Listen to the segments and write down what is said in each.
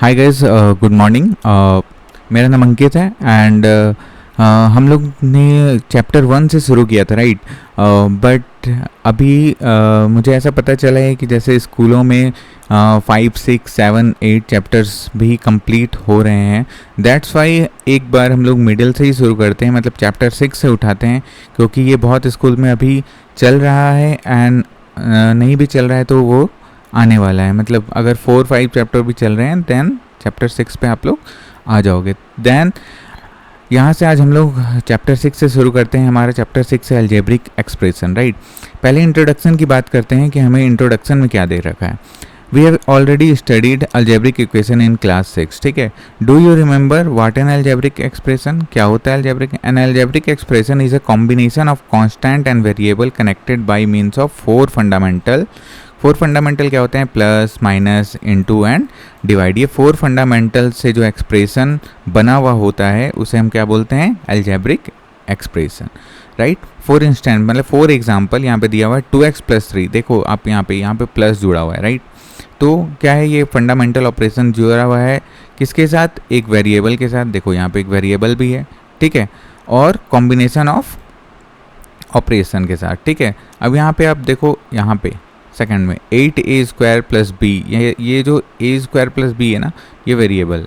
Hi guys, good morning. मेरा नाम अंकित है एंड हम लोग ने चैप्टर 1 से शुरू किया था, राइट? बट अभी मुझे ऐसा पता चला है कि जैसे स्कूलों में 5, 6, 7, 8 चैप्टर्स भी कंप्लीट हो रहे हैं। दैट्स वाई एक बार हम लोग मिडिल से ही शुरू करते हैं, मतलब चैप्टर 6 से उठाते हैं, क्योंकि ये बहुत स्कूल में अभी चल रहा है एंड नहीं भी चल रहा है तो वो आने वाला है। मतलब अगर 4, 5 चैप्टर भी चल रहे हैं देन चैप्टर 6 पे आप लोग आ जाओगे। देन यहाँ से आज हम लोग चैप्टर 6 से शुरू करते हैं। हमारा चैप्टर 6 है अलजेब्रिक एक्सप्रेशन, राइट? पहले इंट्रोडक्शन की बात करते हैं कि हमें इंट्रोडक्शन में क्या दे रखा है। We have already studied algebraic equation in class 6, ठीक है? Do you remember what an algebraic expression? क्या होता है algebraic? An algebraic expression is a combination of constant and variable connected by means of 4 fundamental क्या होते हैं? Plus, minus, into and divide. ये 4 fundamental से जो एक्सप्रेशन बना हुआ होता है उसे हम क्या बोलते हैं? Algebraic expression, right? For instance, मतलब फॉर एग्जांपल यहाँ पे दिया हुआ है 2x + 3। देखो आप यहाँ पे प्लस जुड़ा हुआ है, राइट? तो क्या है, ये फंडामेंटल ऑपरेशन जुड़ा हुआ है किसके साथ? एक वेरिएबल के साथ। देखो यहाँ पे एक वेरिएबल भी है, ठीक है? और कॉम्बिनेशन ऑफ ऑपरेशन के साथ, ठीक है? अब यहाँ पे आप देखो, यहाँ पे सेकंड में 8a² + b, ये जो a² + b है ना, ये वेरिएबल,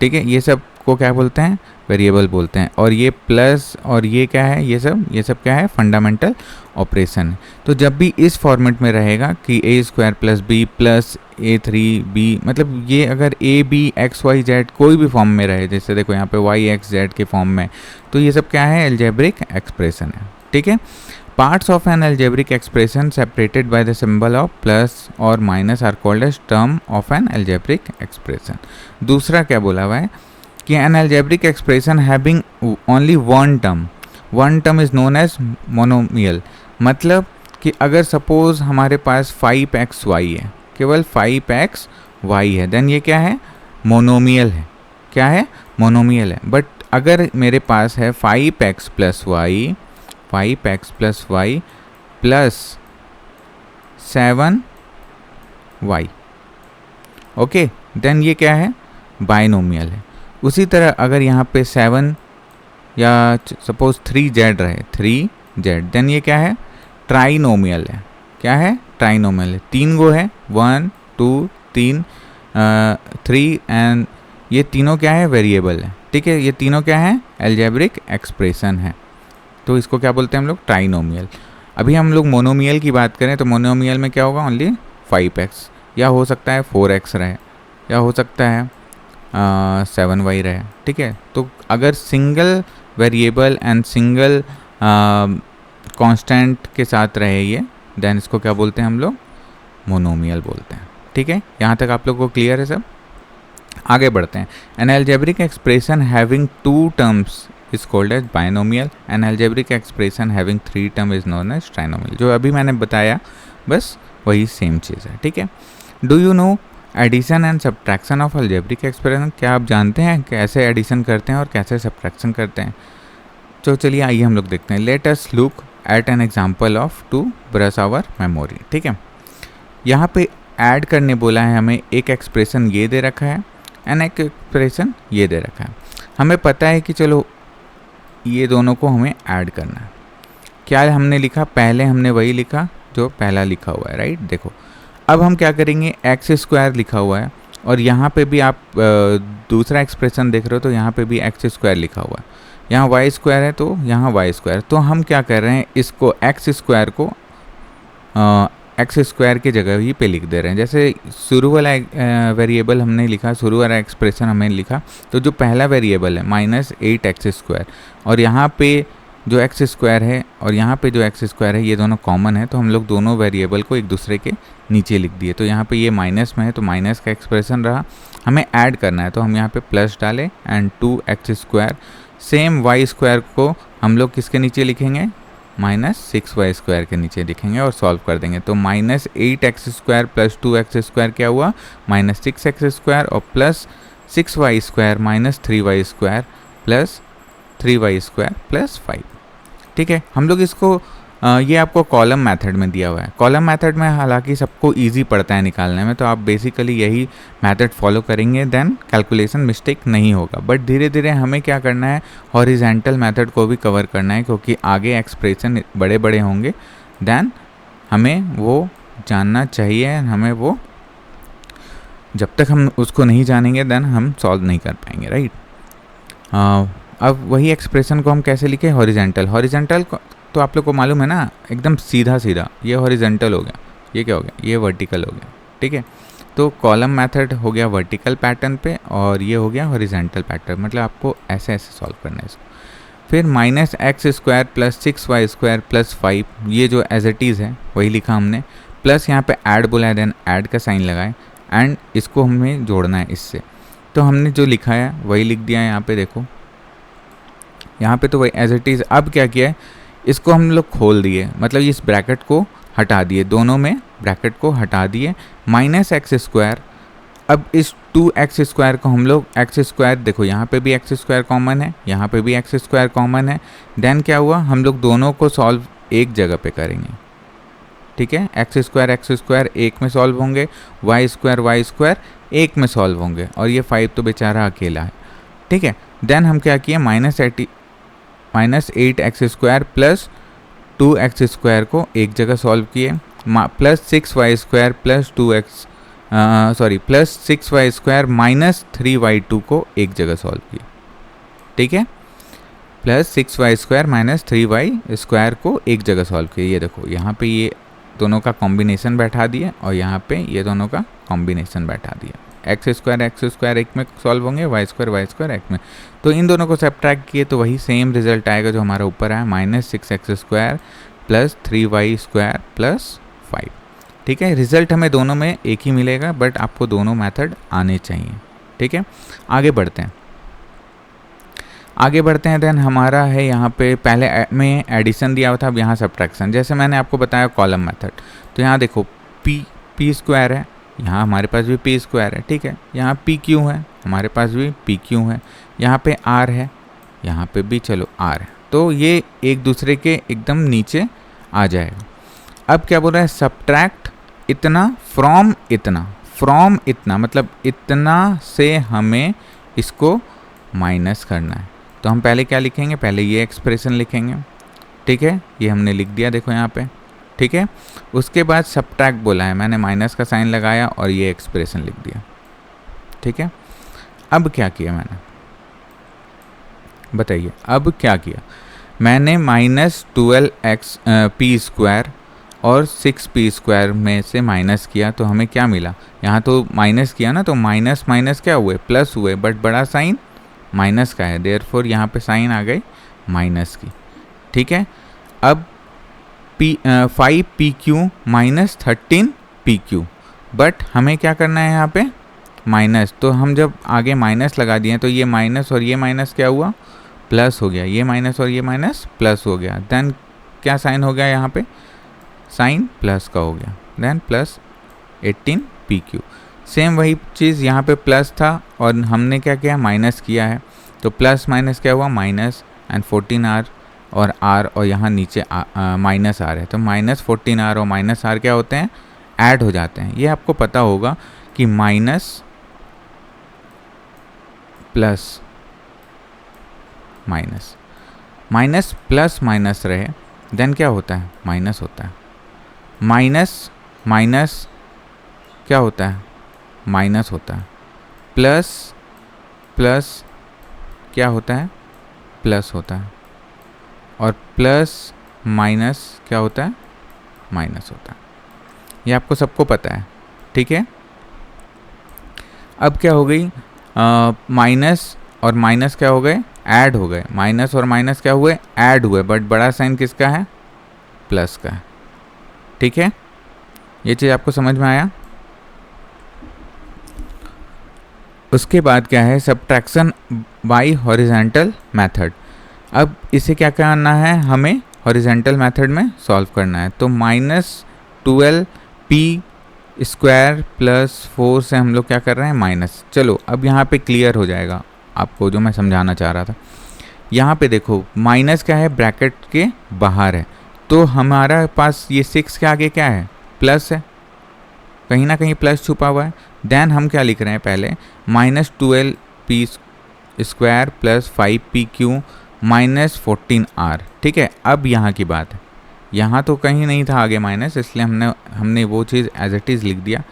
ठीक है? ये सब को क्या बोलते हैं? वेरिएबल बोलते हैं। और ये प्लस और ये क्या है? ये सब क्या है? Fundamental operation. तो जब भी इस फॉर्मेट में रहेगा कि a² + b + a3b, मतलब ये अगर a b x y z कोई भी फॉर्म में रहे, जैसे देखो यहाँ पे y x z के फॉर्म में, तो ये सब क्या है? अलजेब्रिक एक्सप्रेशन है, ठीक है? Parts of an algebraic expression separated by the symbol of plus or minus are called as term of an algebraic expression. दूसरा क्या बोला हुआ है कि an algebraic expression having only one term is known as monomial. मतलब कि अगर suppose हमारे पास 5xy है, केवल 5xy है, देन ये क्या है? मोनोमियल है। क्या है? मोनोमियल है। बट अगर मेरे पास है 5x + y + 7y, okay, then ये क्या है? बाइनोमियल है। उसी तरह अगर यहाँ पे 7 या सपोज 3z रहे, 3z, देन ये क्या है? ट्राइनोमियल है। क्या है? ट्राइनोमियल है। 3 गो है, 1 2 3 3 एंड ये तीनों क्या है? वेरिएबल है, ठीक है? ये तीनों क्या है? अलजेब्रिक एक्सप्रेशन है। तो इसको क्या बोलते हैं हम लोग? ट्राइनोमियल। अभी हम लोग मोनोमियल की बात करें तो मोनोमियल में क्या होगा? ओनली 5x, या हो सकता है 4x रहे, या हो सकता है 7y रहे, ठीक है? तो अगर single variable and single constant के साथ रहे ये, देन इसको क्या बोलते हैं हम लोग? मोनोमियल बोलते हैं, ठीक है? यहाँ तक आप लोग को क्लियर है सब? आगे बढ़ते हैं। N algebraic expression having 2 terms is called as binomial. An algebraic expression having 3 term is known as trinomial. जो अभी मैंने बताया बस वही सेम चीज़ है, ठीक है? Do you know addition and subtraction of algebraic expression? क्या आप जानते हैं कैसे एडिशन करते हैं और कैसे सब्ट्रैक्शन करते हैं? तो चलिए आइए हम लोग देखते हैं। Let us look at an example of to brush our memory, ठीक है? यहाँ पे ऐड करने बोला है हमें। एक एक्सप्रेशन ये दे रखा है एंड एक एक्सप्रेशन ये दे रखा है। हमें पता है कि चलो ये दोनों को हमें ऐड करना है। क्या हमने लिखा? पहले हमने वही लिखा जो पहला लिखा हुआ है, राइट? देखो अब हम क्या करेंगे, x² लिखा हुआ है और यहाँ पे भी आप दूसरा एक्सप्रेशन देख रहे हो तो यहाँ पे भी x² लिखा हुआ है, यहाँ y² है तो यहाँ y²। तो हम क्या कर रहे हैं, इसको x² को x² की जगह ही पे लिख दे रहे हैं। जैसे शुरू वाला वेरिएबल हमने लिखा, शुरू वाला एक्सप्रेशन हमने लिखा, तो जो पहला वेरिएबल है -8x², और यहाँ पे जो x² है और यहाँ पे जो x² है, ये दोनों कॉमन है, तो हम लोग दोनों वेरिएबल को एक दूसरे के नीचे लिख दिए। तो यहाँ पे ये माइनस में है तो माइनस का एक्सप्रेशन रहा। हमें ऐड करना है तो हम यहाँ पे प्लस डालें एंड 2x²। सेम y² को हम लोग किसके नीचे लिखेंगे? -6y² के नीचे लिखेंगे और सॉल्व कर देंगे। तो -8x² + 2x² क्या हुआ? -6x² और प्लस 6y² -3y² + 3y² + 5, ठीक है? हम लोग इसको ये आपको कॉलम मेथड में दिया हुआ है। कॉलम मेथड में हालांकि सबको इजी पड़ता है निकालने में, तो आप बेसिकली यही मेथड फॉलो करेंगे, देन कैलकुलेशन मिस्टेक नहीं होगा। बट धीरे धीरे हमें क्या करना है, हॉरिजेंटल मेथड को भी कवर करना है, क्योंकि आगे एक्सप्रेशन बड़े बड़े होंगे, देन हमें वो जानना चाहिए। हमें वो जब तक हम उसको नहीं जानेंगे देन हम सॉल्व नहीं कर पाएंगे, राइट। अब वही एक्सप्रेशन को हम कैसे लिखें, हॉरिजेंटल। हॉरिजेंटल तो आप लोग को मालूम है ना, एकदम सीधा सीधा, ये हॉरिजेंटल हो गया, ये क्या हो गया, ये वर्टिकल हो गया, ठीक है। तो कॉलम मेथड हो गया वर्टिकल पैटर्न पे, और ये हो गया हॉरिजेंटल पैटर्न, मतलब आपको ऐसे ऐसे सॉल्व करना है इसको। फिर -x² + 6y² + 5, ये जो एज इट इज़ है वही लिखा हमने, प्लस यहाँ पे ऐड बोला है, देन ऐड का साइन लगाए, एंड इसको हमें जोड़ना है इससे। तो हमने जो लिखा है वही लिख दिया है यहाँ पे, देखो यहाँ पे तो वही एज इट इज़। अब क्या किया है, इसको हम लोग खोल दिए, मतलब इस ब्रैकेट को हटा दिए, दोनों में ब्रैकेट को हटा दिए, -x²। अब इस 2x² को हम लोग x², देखो यहाँ पे भी x² कॉमन है, यहाँ पे भी x² कॉमन है, देन क्या हुआ, हम लोग दोनों को सॉल्व एक जगह पे करेंगे, ठीक है। x² एक में सॉल्व होंगे, y² एक में सॉल्व होंगे, और ये 5 तो बेचारा अकेला है, ठीक है। देन हम क्या किए, -8x² + 2x² को एक जगह सॉल्व किए, +6y² + 6y² - 3y2 को एक जगह सॉल्व किए, ठीक है। +6y² - 3y² को एक जगह सॉल्व किए। ये देखो यहाँ पे ये दोनों का कॉम्बिनेशन बैठा दिया, और यहाँ पे ये दोनों का कॉम्बिनेशन बैठा दिया। x² एक में सॉल्व होंगे, y² एक में, तो इन दोनों को सब्ट्रैक्ट किए तो वही सेम रिजल्ट आएगा जो हमारा ऊपर आया, -6x² + 3y² + 5, ठीक है। रिजल्ट हमें दोनों में एक ही मिलेगा, बट आपको दोनों मेथड आने चाहिए, ठीक है। आगे बढ़ते हैं, देन हमारा है यहाँ पे पहले में एडिशन दिया हुआ था, अब यहाँ सब्ट्रैक्शन। जैसे मैंने आपको बताया कॉलम मेथड, तो यहाँ देखो p² है, यहाँ हमारे पास भी p² है, ठीक है। यहाँ pq है, हमारे पास भी pq है, यहाँ पे r है, यहाँ पे भी चलो r है, तो ये एक दूसरे के एकदम नीचे आ जाएगा। अब क्या बोल रहा है, सब्ट्रैक्ट इतना फ्रॉम इतना, मतलब इतना से हमें इसको माइनस करना है। तो हम पहले क्या लिखेंगे, पहले ये एक्सप्रेशन लिखेंगे, ठीक है, ये हमने लिख दिया, देखो यहाँ पे, ठीक है। उसके बाद सब्ट्रैक्ट बोला है, मैंने माइनस का साइन लगाया और ये एक्सप्रेशन लिख दिया, ठीक है। अब क्या किया मैंने, बताइए, अब क्या किया मैंने, -12p² और 6p² में से माइनस किया, तो हमें क्या मिला, यहाँ तो माइनस किया ना, तो माइनस माइनस क्या हुए, प्लस हुए, बट बड़ा साइन माइनस का है, देयरफॉर यहाँ पे साइन आ गई माइनस की, ठीक है। अब 5pq - 13pq, बट हमें क्या करना है यहाँ पे माइनस, तो हम जब आगे माइनस लगा दिए तो ये माइनस और ये माइनस क्या हुआ, प्लस हो गया, ये माइनस और ये माइनस प्लस हो गया, देन क्या साइन हो गया यहाँ पे, साइन प्लस का हो गया, देन +18pq। सेम वही चीज़ यहाँ पे प्लस था और हमने क्या किया, माइनस किया है, तो प्लस माइनस क्या हुआ, माइनस, एंड 14r और r, और यहाँ नीचे माइनस r है, तो -14r और -r क्या होते हैं, ऐड हो जाते हैं। ये आपको पता होगा कि minus plus minus, minus plus minus रहे, देन क्या होता है, माइनस होता है, माइनस माइनस क्या होता है, माइनस होता है, प्लस प्लस क्या होता है, प्लस होता है, और प्लस माइनस क्या होता है, माइनस होता है। ये आपको सबको पता है, ठीक है। अब क्या हो गई, माइनस और माइनस क्या हो गए, ऐड हो गए, माइनस और माइनस क्या हुए, ऐड हुए, बट बड़ा साइन किसका है, प्लस का है, ठीक है। ये चीज़ आपको समझ में आया। उसके बाद क्या है, सब्ट्रैक्शन बाय हॉरिजॉन्टल मेथड। अब इसे क्या करना है, हमें हॉरिजॉन्टल मेथड में सॉल्व करना है, तो -12p² + 4 से हम लोग क्या कर रहे हैं, माइनस। चलो अब यहाँ पे क्लियर हो जाएगा आपको जो मैं समझाना चाह रहा था। यहाँ पे देखो माइनस क्या है, ब्रैकेट के बाहर है, तो हमारा पास ये 6 के आगे क्या है, प्लस है, कहीं ना कहीं प्लस छुपा हुआ है। देन हम क्या लिख रहे हैं पहले, -12p² plus 5pq minus 14r। ठीक है, अब यहाँ की बात है, यहाँ तो कहीं नहीं था आगे माइनस, इसलिए हमने वो चीज़ एज इट इज़ लिख दिया।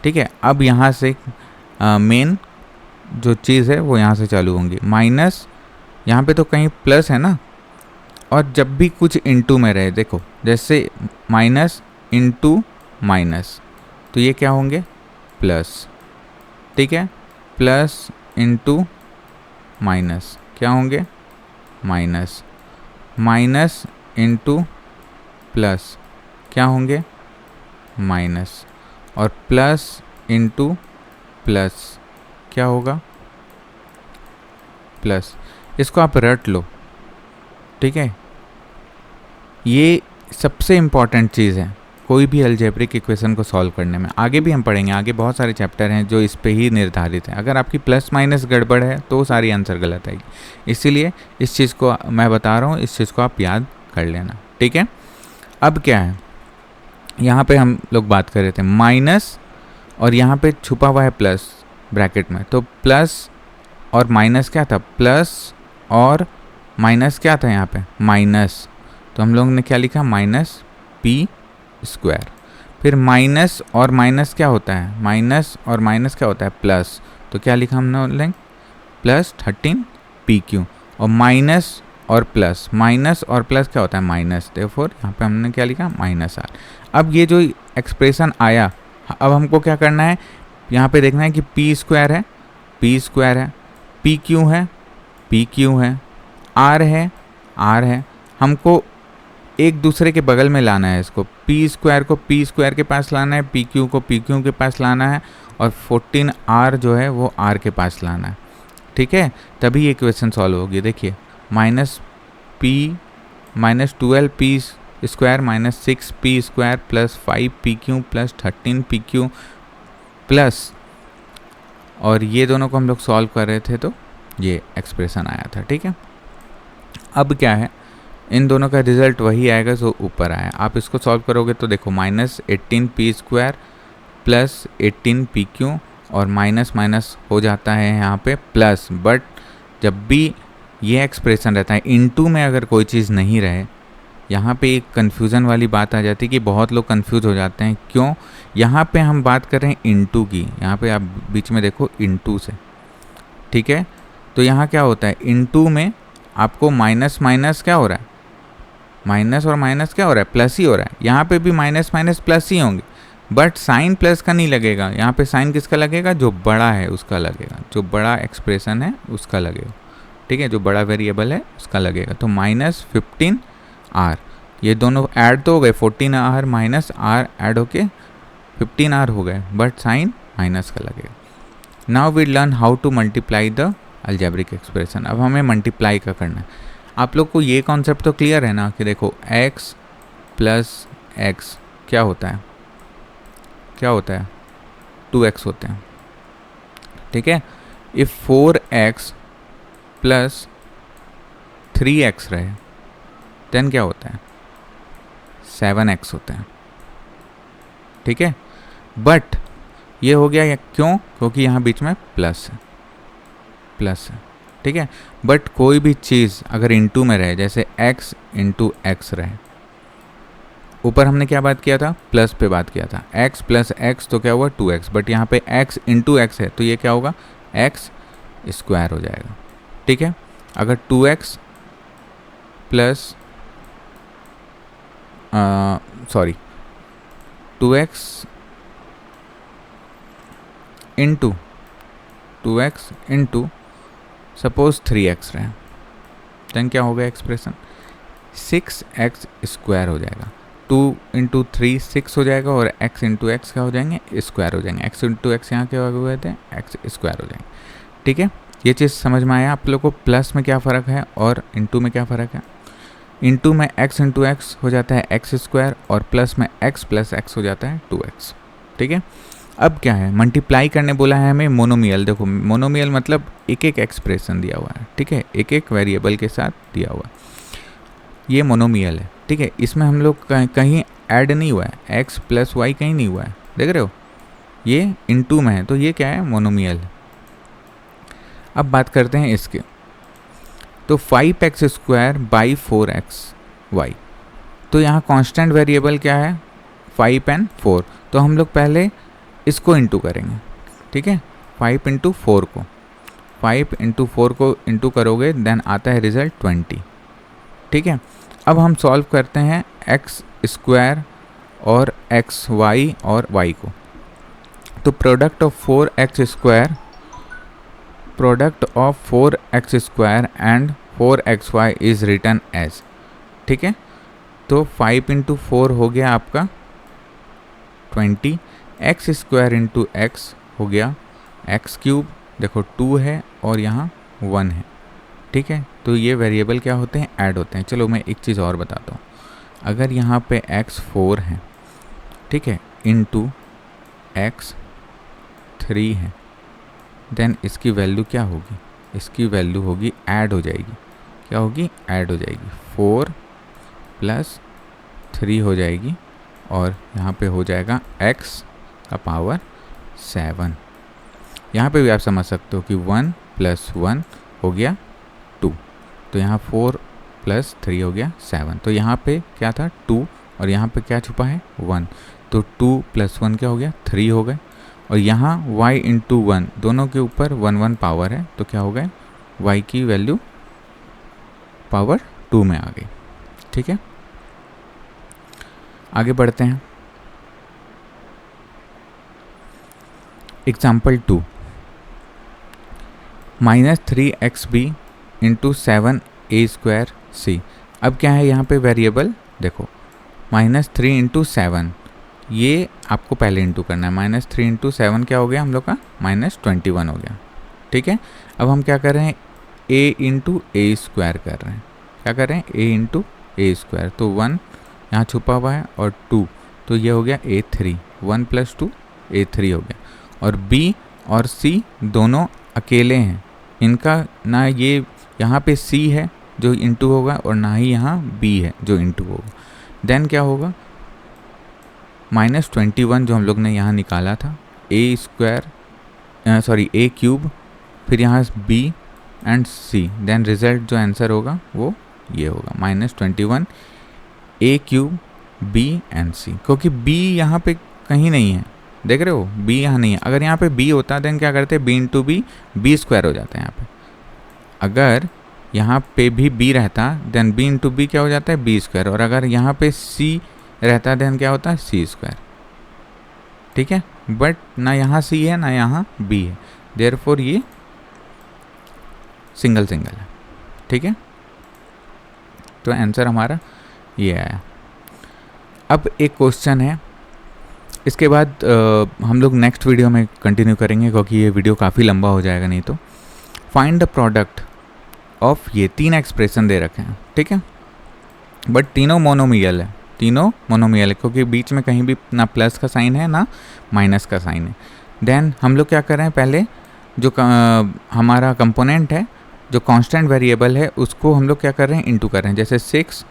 ठीक है, अब यहाँ से मेन जो चीज़ है वो यहाँ से चालू होंगी, माइनस यहाँ पे तो कहीं प्लस है ना, और जब भी कुछ इनटू में रहे, देखो जैसे माइनस इनटू माइनस, तो ये क्या होंगे, प्लस। ठीक है, प्लस इनटू माइनस क्या होंगे, माइनस, माइनस इनटू प्लस क्या होंगे, माइनस, और प्लस इनटू प्लस क्या होगा, प्लस। इसको आप रट लो। ठीक है, ये सबसे इम्पॉर्टेंट चीज़ है कोई भी अलजेब्रिक इक्वेशन को सॉल्व करने में। आगे भी हम पढ़ेंगे, आगे बहुत सारे चैप्टर हैं जो इस पे ही निर्धारित हैं। अगर आपकी प्लस माइनस गड़बड़ है तो सारी आंसर गलत आएगी। इसीलिए इस चीज़ को मैं बता रहा हूँ, इस चीज़ को आप याद कर लेना। ठीक है, अब क्या है, यहाँ पे हम लोग बात कर रहे थे माइनस, और यहाँ पे छुपा हुआ है प्लस ब्रैकेट में, तो प्लस और माइनस क्या था, प्लस और माइनस क्या था यहाँ पे, माइनस, तो हम लोगों ने क्या लिखा, माइनस p²। फिर माइनस और माइनस क्या होता है, माइनस और माइनस क्या होता है, प्लस, तो क्या लिखा हमने, प्लस 13pq, और माइनस और प्लस क्या होता है, माइनस, देयरफॉर यहाँ पे हमने क्या लिखा, -r। अब ये जो एक्सप्रेशन आया, अब हमको क्या करना है, यहाँ पे देखना है कि p² है, p² है, pq है, pq है, r है, हमको एक दूसरे के बगल में लाना है इसको, p² को p² के पास लाना है, pq को pq के पास लाना है, और 14r जो है वो r के पास लाना है। ठीक है, तभी ये इक्वेशन सॉल्व होगी। देखिए -12p² minus 6p² plus 5pq plus 13pq plus, और ये दोनों को हम लोग सॉल्व कर रहे थे तो ये एक्सप्रेशन आया था। ठीक है, अब क्या है, इन दोनों का रिजल्ट वही आएगा जो ऊपर आया। आप इसको सॉल्व करोगे तो देखो -18p² प्लस 18pq, और माइनस माइनस हो जाता है यहाँ पे प्लस। बट जब भी ये एक्सप्रेशन रहता है, इनटू में अगर कोई चीज़ नहीं रहे, यहाँ पे एक कन्फ्यूज़न वाली बात आ जाती है कि बहुत लोग कन्फ्यूज हो जाते हैं। क्यों, यहाँ पे हम बात कर रहे हैं इनटू की, यहाँ पे आप बीच में देखो इनटू से। ठीक है, तो यहाँ क्या होता है, इनटू में आपको माइनस माइनस क्या हो रहा है, माइनस और माइनस क्या हो रहा है, प्लस ही हो रहा है। यहाँ पे भी माइनस माइनस प्लस ही होंगे, बट साइन प्लस का नहीं लगेगा। यहाँ पे साइन किसका लगेगा, जो बड़ा है उसका लगेगा, जो बड़ा एक्सप्रेशन है उसका लगेगा। ठीक है, जो बड़ा वेरिएबल है उसका लगेगा। तो -15r, ये दोनों ऐड तो हो गए, 14r माइनस r ऐड होके 15r हो गए, बट साइन माइनस का लगेगा। Now we learn how to multiply the algebraic expression. अब हमें मल्टीप्लाई का करना है। आप लोग को ये कॉन्सेप्ट तो क्लियर है ना कि देखो x प्लस एक्स क्या होता है, क्या होता है, 2x होते हैं। ठीक है, इफ 4x प्लस 3x रहे देन क्या होता है, 7x होते हैं। ठीक है, बट ये हो गया क्यों, क्योंकि यहाँ बीच में प्लस है, प्लस है। ठीक है, बट कोई भी चीज़ अगर इनटू में रहे, जैसे x इंटू एक्स रहे, ऊपर हमने क्या बात किया था, प्लस पे बात किया था, x प्लस एक्स तो क्या हुआ 2x, बट यहाँ पे x इंटू एक्स है तो ये क्या होगा, x² हो जाएगा। ठीक है, अगर 2x plus 2x into 2x into suppose 3x रहे, देन क्या हो गया एक्सप्रेशन, 6x² हो जाएगा। 2 इंटू 3 6 हो जाएगा, और x इंटू एक्स क्या हो जाएंगे, स्क्वायर हो जाएंगे। x इंटू एक्स यहाँ क्या हुए थे, x² हो जाएंगे। ठीक है, ये चीज़ समझ में आया आप लोग को, प्लस में क्या फ़र्क है और इंटू में क्या फ़र्क है। इंटू में x इंटू एक्स हो जाता है x², और प्लस में x प्लस एक्स हो जाता है 2x। ठीक है, अब क्या है, मल्टीप्लाई करने बोला है हमें मोनोमियल। देखो मोनोमियल मतलब एक एक एक्सप्रेशन दिया हुआ है। ठीक है, एक एक वेरिएबल के साथ दिया हुआ है, ये मोनोमियल है। ठीक है, इसमें हम लोग कहीं ऐड नहीं हुआ है, x प्लस वाई कहीं नहीं हुआ है, देख रहे हो, ये इनटू में है, तो ये क्या है, मोनोमियल है। अब बात करते हैं इसके, तो 5x² बाई 4xy, तो यहाँ कांस्टेंट वेरिएबल क्या है, 5 एंड 4, तो हम लोग पहले इसको इंटू करेंगे, ठीक है, 5 इंटू 4 को, 5 इंटू 4 को इंटू करोगे देन आता है रिजल्ट 20, ठीक है। अब हम सॉल्व करते हैं x² और xy और y को, तो product of 4x² and 4xy is written as, ठीक है। तो 5 इंटू 4 हो गया आपका 20, x² इंटू x हो गया x³, देखो 2 है और यहाँ 1 है, ठीक है। तो ये वेरिएबल क्या होते हैं, ऐड होते हैं। चलो मैं एक चीज़ और बताता हूँ, अगर यहाँ पे x4 है, ठीक है, इंटू x3 है, देन इसकी वैल्यू क्या होगी, इसकी वैल्यू होगी, ऐड हो जाएगी, क्या होगी, ऐड हो जाएगी, 4 प्लस 3 हो जाएगी, और यहाँ पे हो जाएगा x का पावर 7। यहाँ पे भी आप समझ सकते हो कि 1 प्लस 1 हो गया 2, तो यहाँ 4 प्लस 3 हो गया 7, तो यहाँ पे क्या था 2 और यहाँ पे क्या छुपा है 1, तो 2 प्लस 1 क्या हो गया 3 हो गए, और यहाँ y इंटू 1 दोनों के ऊपर 1 1 पावर है, तो क्या हो गए, y की वैल्यू पावर 2 में आ गई, ठीक है। आगे बढ़ते हैं, एग्जाम्पल 2, -3xb इंटू 7a²c। अब क्या है यहाँ पे वेरिएबल, देखो -3 इंटू 7, ये आपको पहले इंटू करना है, -3 इंटू 7 क्या हो गया हम लोग का, -21 हो गया, ठीक है। अब हम क्या कर रहे हैं, a इंटू a² कर रहे हैं, क्या कर रहे हैं, a इंटू a², तो 1 यहाँ छुपा हुआ है और 2, तो ये हो गया a3, 1 प्लस 2 a3 हो गया, और b और c दोनों अकेले हैं, इनका ना ये यहाँ पे c है जो इंटू होगा और ना ही यहाँ b है जो इंटू होगा, देन क्या होगा, -21 जो हम लोग ने यहाँ निकाला था, a³ फिर यहाँ b and c, then result जो आंसर होगा वो ये होगा -21 a³ b एंड c, क्योंकि b यहाँ पे कहीं नहीं है, देख रहे हो, b यहाँ नहीं है, अगर यहाँ पे b होता देन क्या करते, b इंटू b, b² हो जाता है यहाँ पे, अगर यहाँ पे भी b रहता देन b इंटू b क्या हो जाता है, b², और अगर यहाँ पे c रहता देन क्या होता है, c², ठीक है। बट ना यहाँ c है ना यहाँ b है, देयरफॉर ये सिंगल सिंगल है, ठीक है। तो आंसर हमारा ये आया। अब एक क्वेश्चन है, इसके बाद हम लोग नेक्स्ट वीडियो में कंटिन्यू करेंगे क्योंकि ये वीडियो काफ़ी लंबा हो जाएगा नहीं तो। फाइंड द प्रोडक्ट ऑफ, ये 3 एक्सप्रेशन दे रखे हैं, ठीक है, बट तीनों मोनोमियल है, तीनों मोनोमियल है, क्योंकि बीच में कहीं भी ना प्लस का साइन है ना माइनस का साइन है। देन हम लोग क्या कर रहे हैं, पहले जो हमारा कंपोनेंट है, जो कांस्टेंट वेरिएबल है, उसको हम लोग क्या कर रहे हैं, इंटू कर रहे हैं, जैसे 6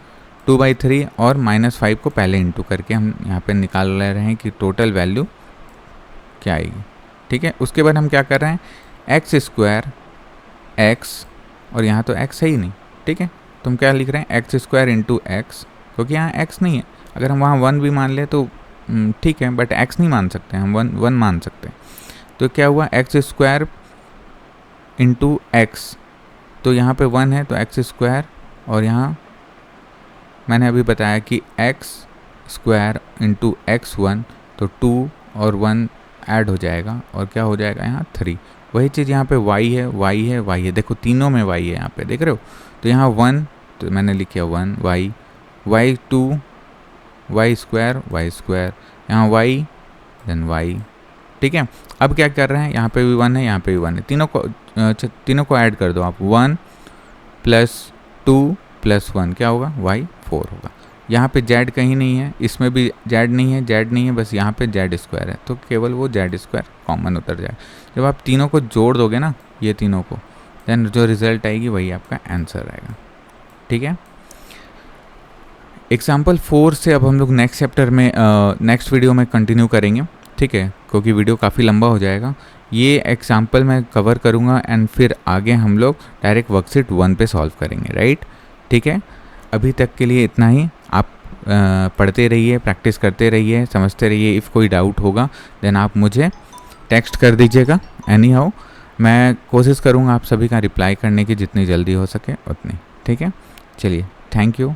2/3 और -5 को पहले इंटू करके हम यहाँ पे निकाल ले रहे हैं कि टोटल वैल्यू क्या आएगी, ठीक है। उसके बाद हम क्या कर रहे हैं, x² x, और यहाँ तो x है ही नहीं, ठीक है, तो हम क्या लिख रहे हैं, x² इंटू x, क्योंकि यहाँ x नहीं है, अगर हम वहाँ 1 भी मान ले तो ठीक है, बट x नहीं मान सकते, हम 1 मान सकते हैं। तो क्या हुआ, x² इंटू x, तो यहाँ पे 1 है तो x², और यहाँ मैंने अभी बताया कि x² इंटू x1, तो 2 और 1 ऐड हो जाएगा और क्या हो जाएगा यहाँ 3। वही चीज़ यहाँ पे y है, y है, y है, देखो तीनों में y है यहाँ पे, देख रहे हो, तो यहाँ 1 तो मैंने लिखा 1 y, y2 y², यहाँ y देन y, ठीक है। अब क्या कर रहे हैं, यहाँ पे भी 1 है, यहाँ पे भी 1 है, तीनों को ऐड कर दो आप, 1 + 2 + 1 क्या होगा, y4 होगा। यहाँ पे z कहीं नहीं है, इसमें भी z नहीं है, बस यहाँ पे z² है, तो केवल वो z² कॉमन उतर जाए। जब आप तीनों को जोड़ दोगे ना, ये तीनों को, देन जो रिजल्ट आएगी वही आपका आंसर आएगा, ठीक है। एग्जाम्पल 4 से अब हम लोग नेक्स्ट चैप्टर में नेक्स्ट वीडियो में कंटिन्यू करेंगे, ठीक है, क्योंकि वीडियो काफ़ी लंबा हो जाएगा। ये एग्जाम्पल मैं कवर करूँगा एंड फिर आगे हम लोग डायरेक्ट वर्कशीट 1 पे सॉल्व करेंगे, राइट। ठीक है, अभी तक के लिए इतना ही। आप पढ़ते रहिए, प्रैक्टिस करते रहिए, समझते रहिए। इफ़ कोई डाउट होगा देन आप मुझे टेक्स्ट कर दीजिएगा। एनी हाउ मैं कोशिश करूँगा आप सभी का रिप्लाई करने की, जितनी जल्दी हो सके उतनी। ठीक है, चलिए, थैंक यू।